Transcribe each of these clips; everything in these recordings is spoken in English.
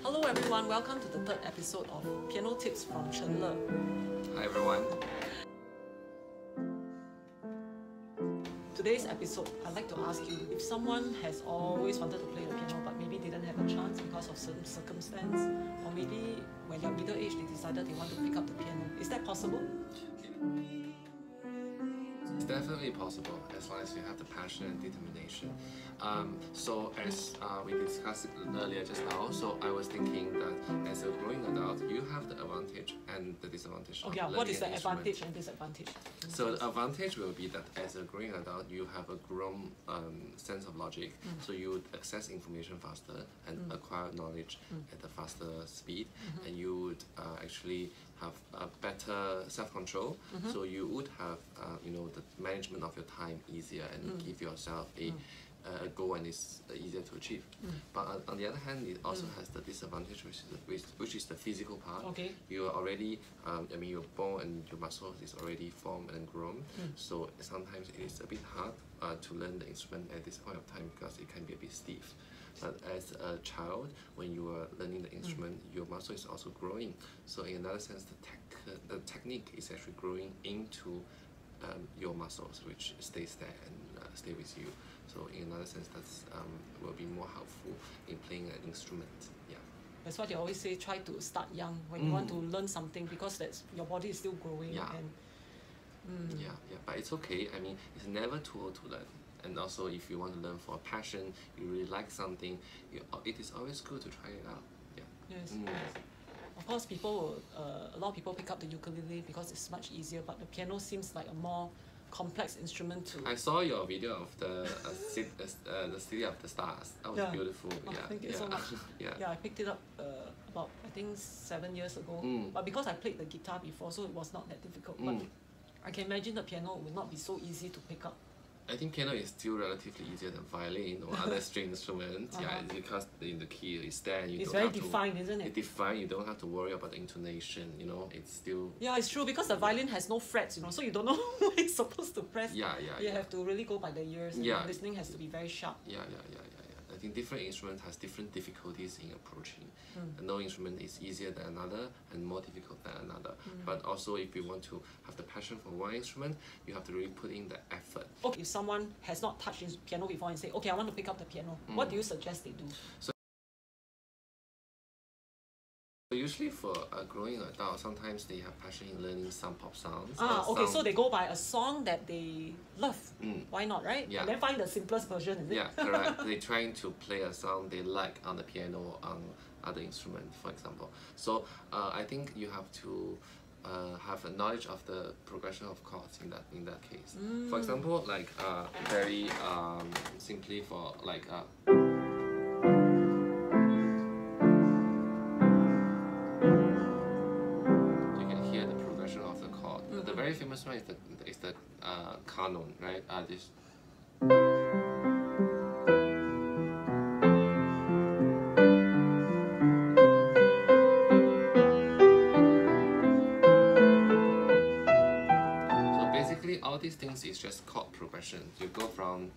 Hello everyone, welcome to the third episode of Piano Tips from Chen. Hi everyone. Today's episode, I'd like to ask you, if someone has always wanted to play the piano but maybe didn't have a chance because of certain circumstance, or maybe when you're middle aged they decided they want to pick up the piano, is that possible? It's definitely possible as long as you have the passion and determination. So as we discussed earlier just now, so I was thinking that as a growing adult, you have the advantage and the disadvantage. Okay, what is the advantage and disadvantage? So the advantage will be that as a growing adult, you have a grown sense of logic, so you would access information faster and acquire knowledge at a faster speed, and you would actually have a better self-control, so you would have the management of your time easier and give yourself a goal and it's easier to achieve. But on the other hand, it also has the disadvantage, which is the physical part. Okay. You are already, you're born and your muscles is already formed and grown, so sometimes it is a bit hard to learn the instrument at this point of time because it can be a bit stiff. But as a child, when you are learning the instrument, your muscle is also growing. So in another sense, the technique is actually growing into your muscles, which stays there and stay with you. So in another sense, that's will be more helpful in playing an instrument. Yeah. That's what they always say, try to start young when you want to learn something, because that's your body is still growing. Yeah. And Yeah, but it's okay. I mean, it's never too old to learn. And also, if you want to learn for a passion, you really like something, it is always good to try it out. Yeah. Yes. Of course, a lot of people pick up the ukulele because it's much easier, but the piano seems like a more complex instrument to... I saw your video of the City of the Stars. That was beautiful. Oh, thank you so much. Yeah, I picked it up about, I think, 7 years ago. But because I played the guitar before, so it was not that difficult. But I can imagine the piano will not be so easy to pick up. I think piano is still relatively easier than violin or other string instruments. Yeah, it's because the key is there. And it's very defined, isn't it? It's defined. You don't have to worry about the intonation. It's still. Yeah, it's true, because the violin has no frets. So you don't know what it's supposed to press. Yeah. You have to really go by the ears. And listening has to be very sharp. Yeah. I think different instruments has different difficulties in approaching. And no instrument is easier than another and more difficult than another. But also, if you want to have the passion for one instrument, you have to really put in the effort. Okay, if someone has not touched piano before and say, okay, I want to pick up the piano, what do you suggest they do? So usually for a growing adult, sometimes they have passion in learning some pop songs. Okay, so they go by a song that they love. Why not, right? Yeah. And then find the simplest version, is it? Yeah, correct. They're trying to play a song they like on the piano or on other instrument, for example. So I think you have to have a knowledge of the progression of chords in that case. For example, like very simply for like. The very famous one is the canon, right? This. So basically, all these things is just chord progression. You go from.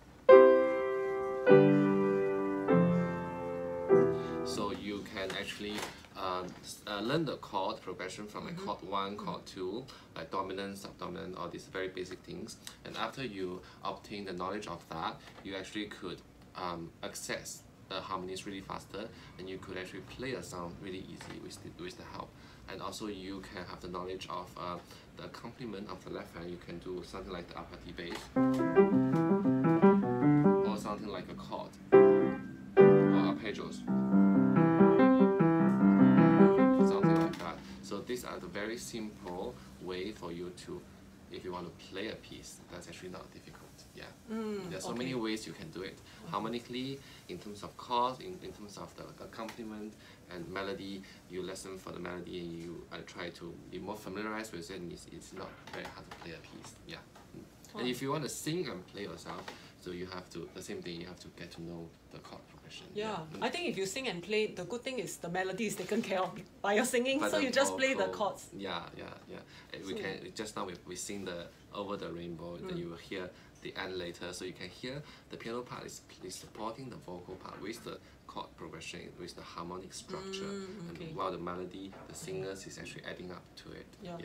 So you can actually learn the chord progression from like chord 1, chord 2, like dominant, subdominant, all these very basic things. And after you obtain the knowledge of that, you actually could access the harmonies really faster, and you could actually play a song really easy with the help. And also you can have the knowledge of the accompaniment of the left hand. You can do something like the upper D bass, or something like a chord, or arpeggios. Something like that. So these are the very simple way for you to if you want to play a piece, that's actually not difficult. Yeah. There's so okay. many ways you can do it. Harmonically, in terms of chords, in terms of the accompaniment and melody, you listen for the melody and you try to be more familiarized with it, and it's not very hard to play a piece. Yeah. And if you want to sing and play yourself, so you have to, the same thing, you have to get to know the chord progression. Yeah, I think if you sing and play, the good thing is the melody is taken care of by your singing, so you just play the chords. Yeah. We can, just now we sing the Over the Rainbow, then you will hear the end later, so you can hear the piano part is supporting the vocal part with the chord progression, with the harmonic structure, and while the melody, the singers is actually adding up to it. Yeah.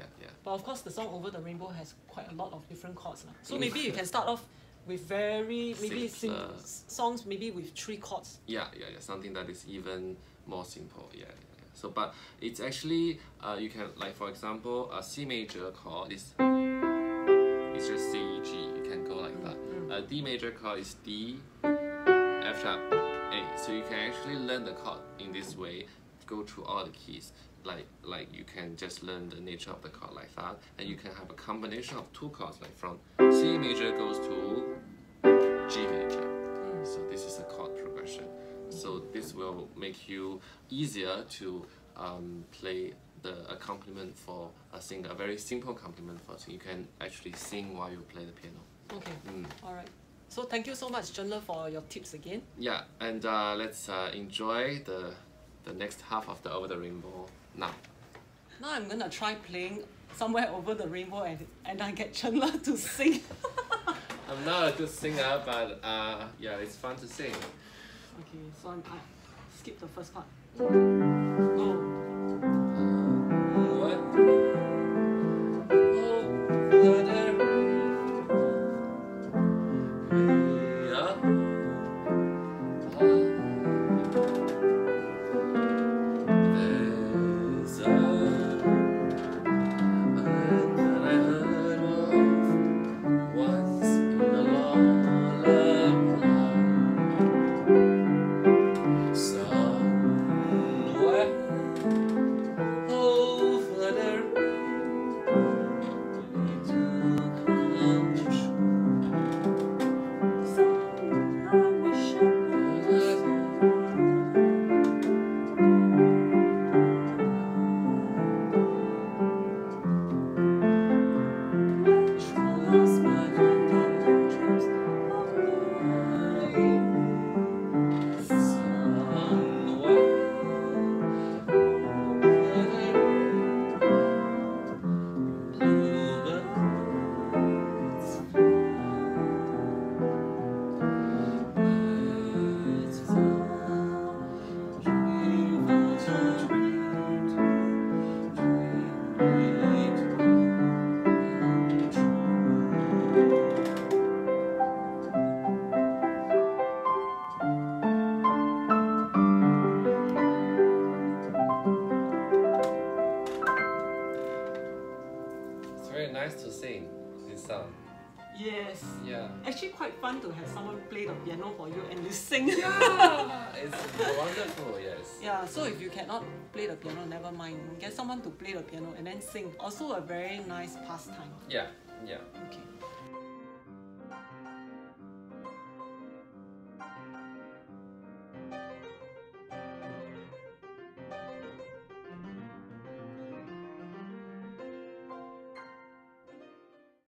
But of course, the song Over the Rainbow has quite a lot of different chords. So maybe you can start off with songs maybe with 3 chords. Yeah, something that is even more simple. Yeah. So, but it's actually you can, like for example, a C major chord is just C G. You can go like that. A D major chord is D, F sharp, A. So you can actually learn the chord in this way, go through all the keys. Like you can just learn the nature of the chord like that, and you can have a combination of 2 chords, like from C major goes to G major. So this is a chord progression. So this will make you easier to play the accompaniment for a singer, a very simple accompaniment for a singer. You can actually sing while you play the piano. Okay, alright. So thank you so much, Chen, for your tips again. Yeah, and let's enjoy the next half of the Over the Rainbow now. Now I'm gonna try playing Somewhere Over the Rainbow and I get Chen to sing. I'm not a good singer, but yeah, it's fun to sing. Okay, so I skip the first part. Oh. Nice to sing this song. Yes. Yeah. Actually quite fun to have someone play the piano for you and you sing. Yeah, it's wonderful, yes. Yeah, so if you cannot play the piano, never mind. Get someone to play the piano and then sing. Also a very nice pastime. Yeah. Okay.